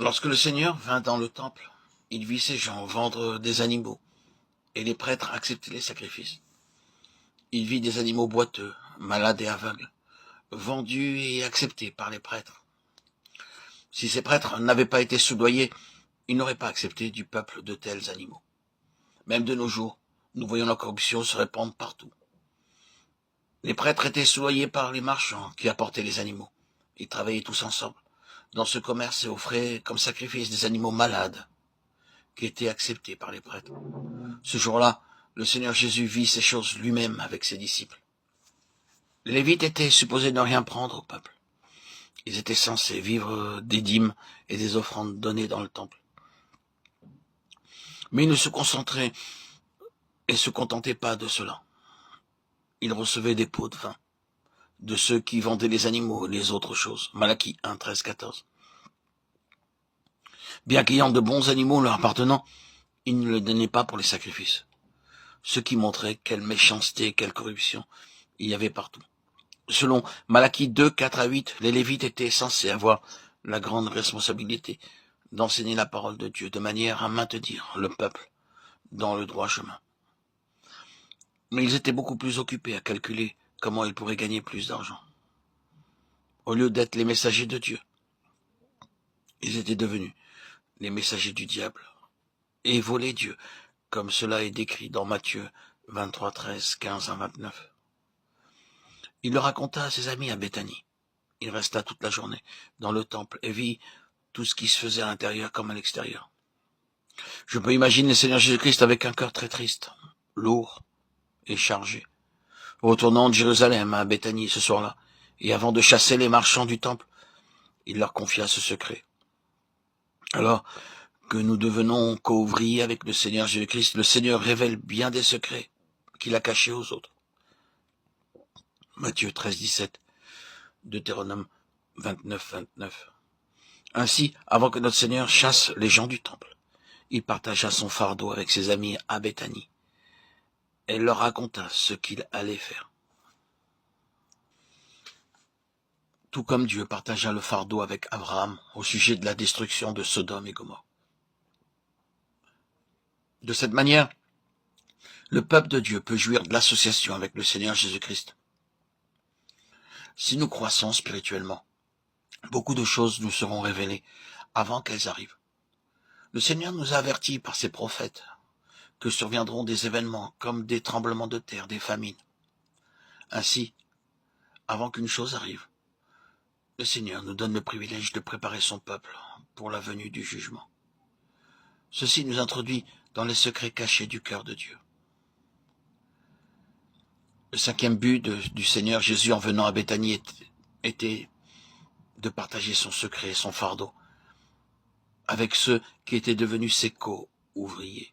Lorsque le Seigneur vint dans le temple, il vit ces gens vendre des animaux, et les prêtres accepter les sacrifices. Il vit des animaux boiteux, malades et aveugles, vendus et acceptés par les prêtres. Si ces prêtres n'avaient pas été soudoyés, ils n'auraient pas accepté du peuple de tels animaux. Même de nos jours, nous voyons la corruption se répandre partout. Les prêtres étaient soudoyés par les marchands qui apportaient les animaux. Ils travaillaient tous ensemble dans ce commerce et offraient comme sacrifice des animaux malades qui étaient acceptés par les prêtres. Ce jour-là, le Seigneur Jésus vit ces choses lui-même avec ses disciples. Les Lévites étaient supposés ne rien prendre au peuple. Ils étaient censés vivre des dîmes et des offrandes données dans le temple. Mais ils ne se concentraient et se contentaient pas de cela. Ils recevaient des pots de vin de ceux qui vendaient les animaux et les autres choses. Malachie 1, 13, 14. Bien qu'ayant de bons animaux leur appartenant, ils ne les donnaient pas pour les sacrifices. Ce qui montrait quelle méchanceté, quelle corruption il y avait partout. Selon Malachie 2, 4 à 8, les Lévites étaient censés avoir la grande responsabilité d'enseigner la parole de Dieu de manière à maintenir le peuple dans le droit chemin. Mais ils étaient beaucoup plus occupés à calculer comment ils pourraient gagner plus d'argent. Au lieu d'être les messagers de Dieu, ils étaient devenus les messagers du diable et volaient Dieu, comme cela est décrit dans Matthieu 23, 13, 15 à 29. Il le raconta à ses amis à Béthanie. Il resta toute la journée dans le temple et vit tout ce qui se faisait à l'intérieur comme à l'extérieur. Je peux imaginer le Seigneur Jésus-Christ avec un cœur très triste, lourd et chargé, retournant de Jérusalem à Béthanie ce soir-là, et avant de chasser les marchands du temple, il leur confia ce secret. Alors que nous devenons co-ouvriers avec le Seigneur Jésus-Christ, le Seigneur révèle bien des secrets qu'il a cachés aux autres. Matthieu 13, 17, Deutéronome 29, 29. Ainsi, avant que notre Seigneur chasse les gens du temple, il partagea son fardeau avec ses amis à Béthanie et leur raconta ce qu'il allait faire. Tout comme Dieu partagea le fardeau avec Abraham au sujet de la destruction de Sodome et Gomorrhe. De cette manière, le peuple de Dieu peut jouir de l'association avec le Seigneur Jésus-Christ. Si nous croissons spirituellement, beaucoup de choses nous seront révélées avant qu'elles arrivent. Le Seigneur nous a avertis par ses prophètes que surviendront des événements comme des tremblements de terre, des famines. Ainsi, avant qu'une chose arrive, le Seigneur nous donne le privilège de préparer son peuple pour la venue du jugement. Ceci nous introduit dans les secrets cachés du cœur de Dieu. Le cinquième but du Seigneur Jésus en venant à Béthanie était de partager son secret, son fardeau, avec ceux qui étaient devenus ses co-ouvriers.